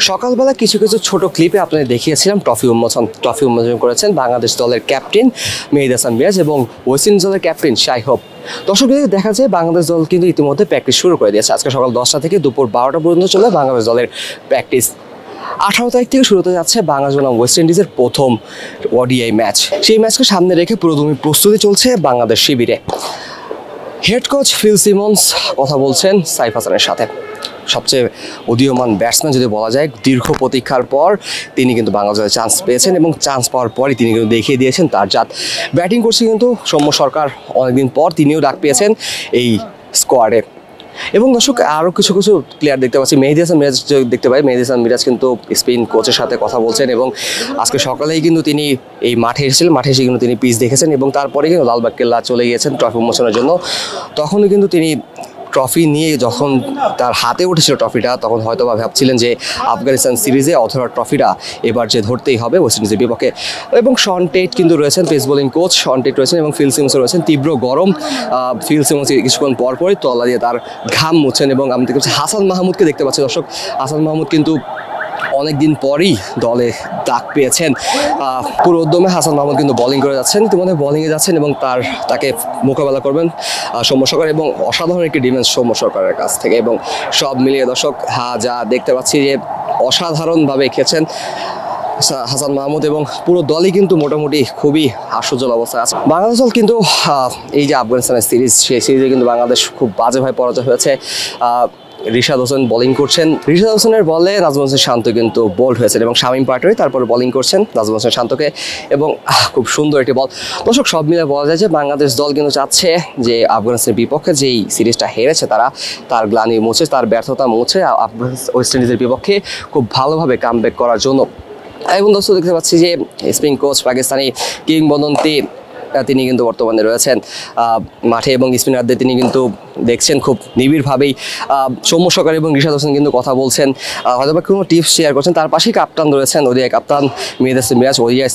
সকালবেলা কিছু কিছু ছোট ক্লিপে আপনাদের দেখিয়েছিলাম ট্রফি উন্মোচন করেছেন বাংলাদেশ দলের ক্যাপ্টেন মেহেদী হাসান মিরাজ এবং ওয়েস্ট ইন্ডিজ দলের ক্যাপ্টেন শাই হোপ। দর্শকদের দেখা যায় বাংলাদেশ দল কিন্তু ইতিমধ্যে প্র্যাকটিস শুরু করে দিয়েছে। আজকে সকাল 10টা থেকে দুপুর 12টা পর্যন্ত চলে বাংলাদেশ দলের প্র্যাকটিস। 18 তারিখ থেকে শুরু হতে যাচ্ছে বাংলাদেশ বনাম ওয়েস্ট ইন্ডিজের প্রথম ওডিআই ম্যাচ। সেই ম্যাচকে সামনে রেখে পুরোদমে প্রস্তুতি চলছে বাংলাদেশ শিবিরে। হেড কোচ ফিল সিমন্স কথা বলছেন সাইফ হাসানের সাথে। সবচেয়ে উদীয়মান ব্যাটসম্যান যদি বলা যায়, দীর্ঘ প্রতীক্ষার পর তিনি কিন্তু বাংলাদেশে চান্স পেয়েছেন এবং চান্স পাওয়ার পরই তিনি কিন্তু দেখিয়ে দিয়েছেন তার জাত। ব্যাটিং করছে কিন্তু সৌম্য সরকার, অনেকদিন পর তিনিও ডাক পেয়েছেন এই স্কোয়াডে। এবং দর্শক আরও কিছু প্লেয়ার দেখতে পাচ্ছি, মেহেদী হাসান মিরাজ দেখতে পাই। মেহেদী হাসান মিরাজ কিন্তু স্পিন কোচের সাথে কথা বলছেন এবং আজকে সকালেই কিন্তু তিনি এই মাঠে এসেছিলেন। মাঠে এসে কিন্তু তিনি পিচ দেখেছেন এবং তারপরে কিন্তু লালবাগ কেল্লা চলে গিয়েছেন ট্রফি উন্মোচনের জন্য। তখনই কিন্তু তিনি ট্রফি নিয়ে যখন তার হাতে উঠেছিল ট্রফিটা, তখন হয়তো বা ভাবছিলেন যে আফগানিস্তান সিরিজে অথবা ট্রফিটা এবার যে ধরতেই হবে ওয়েস্ট ইন্ডিজের বিপক্ষে। এবং শন টেট কিন্তু রয়েছেন, pace bowling coach Shaun Tait রয়েছেন এবং ফিল সিমন্স রয়েছেন। তীব্র গরম, ফিল সিমন্স কিছুক্ষণ পরপরই তলা দিয়ে তার ঘাম মুছেন এবং আমি দেখতে পাচ্ছি হাসান মাহমুদকে দেখতে পাচ্ছি। দর্শক, হাসান মাহমুদ কিন্তু অনেকদিন পরই দলে ডাক পেয়েছেন। পুরো উদ্যমে হাসান মাহমুদ কিন্তু বোলিং করে যাচ্ছেন, ইতিমধ্যে বোলিংয়ে যাচ্ছেন এবং তাকে মোকাবেলা করবেন সৌম্য সরকার এবং অসাধারণ একটি ডিফেন্স সৌম্য সরকারের কাছ থেকে। এবং সব মিলিয়ে দর্শক যা দেখতে পাচ্ছি যে অসাধারণভাবে খেলছেন হাসান মাহমুদ এবং পুরো দলই কিন্তু মোটামুটি খুবই আশ্চর্য অবস্থায় আছে। বাংলাদেশ দল কিন্তু এই যে আফগানিস্তানের সিরিজ, সেই সিরিজে কিন্তু বাংলাদেশ খুব বাজেভাবে পরাজয় হয়েছে। রিশাদ হোসেন বোলিং করছেন, রিশাদ হোসেনের বলে নাজমুল হোসেন শান্ত কিন্তু বোল্ড হয়েছেন এবং শামীম পাটোয়ারি তারপরে বোলিং করছেন নাজমুল হোসেন শান্তকে এবং খুব সুন্দর একটি বল। দর্শক, সব মিলে বলা যায় যে বাংলাদেশ দল কিন্তু চাচ্ছে যে আফগানিস্তানের বিপক্ষে যেই সিরিজটা হেরেছে তার গ্লানি মুছে, তার ব্যর্থতা মুছে ওয়েস্ট ইন্ডিজের বিপক্ষে খুব ভালোভাবে কামব্যাক করার জন্য। এবং দর্শক দেখতে পাচ্ছি যে স্পিন কোচ পাকিস্তানি কিংবদন্তি তিনি কিন্তু বর্তমানে রয়েছেন মাঠে এবং স্পিনারদের তিনি কিন্তু দেখছেন খুব নিবিড়ভাবেই। সৌম্য সরকার এবং রিশাদ হোসেন কিন্তু কথা বলছেন, হয়তো বা কোনো টিপস শেয়ার করছেন। তার পাশেই কাপ্তান রয়েছেন, ওডিআই কাপ্তান মেহেদী হাসান মিরাজ। ওডিআই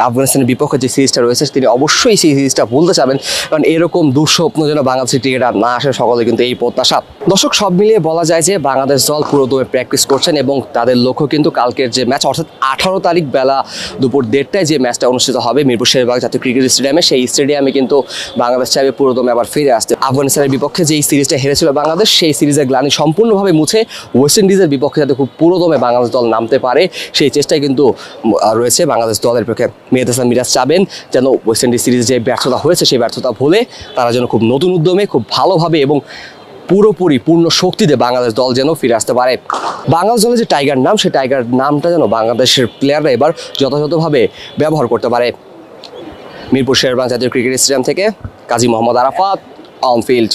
আফগানিস্তানের বিপক্ষে যে সিরিজটা রয়েছে তিনি অবশ্যই সেই সিরিজটা ভুলতে চাবেন, কারণ এরকম দুঃস্বপ্ন যেন বাংলাদেশের ক্রিকেটার না আসে, সকলে কিন্তু এই প্রত্যাশা। দর্শক, সব মিলিয়ে বলা যায় যে বাংলাদেশ দল পুরোদমে প্র্যাকটিস করছেন এবং তাদের লক্ষ্য কিন্তু কালকের যে ম্যাচ, অর্থাৎ 18 তারিখ বেলা দুপুর 1টায় যে ম্যাচটা অনুষ্ঠিত হবে মিরপুর শেরেবাগ জাতীয় ক্রিকেট স্টেডিয়ামে, সেই স্টেডিয়ামে কিন্তু বাংলাদেশ চাইবে পুরোদমে আবার ফিরে আসতে। আফগানিস্তানের বিপক্ষে যেই সিরিজটা হেরেছিল বাংলাদেশ, সেই সিরিজের গ্লানি সম্পূর্ণভাবে মুছে ওয়েস্ট ইন্ডিজের বিপক্ষে যাতে খুব পুরোদমে বাংলাদেশ দল নামতে পারে, সেই চেষ্টাই কিন্তু রয়েছে বাংলাদেশ দলের পক্ষে। মেহেদী হাসান মিরাজ চাবেন যেন ওয়েস্ট ইন্ডিজ সিরিজে যে ব্যর্থতা হয়েছে সেই ব্যর্থতা ভুলে তারা যেন খুব নতুন উদ্যমে খুব ভালোভাবে এবং পূর্ণ শক্তিতে বাংলাদেশ দল যেন ফিরে আসতে পারে। বাংলাদেশ দলের যে টাইগার নাম, সেই টাইগার নামটা যেন বাংলাদেশের প্লেয়াররা এবার যথাযথভাবে ব্যবহার করতে পারে। মিরপুর শেরেবাগ জাতীয় ক্রিকেট স্টেডিয়াম থেকে কাজী মোহাম্মদ আরাফাত, অন ফিল্ড।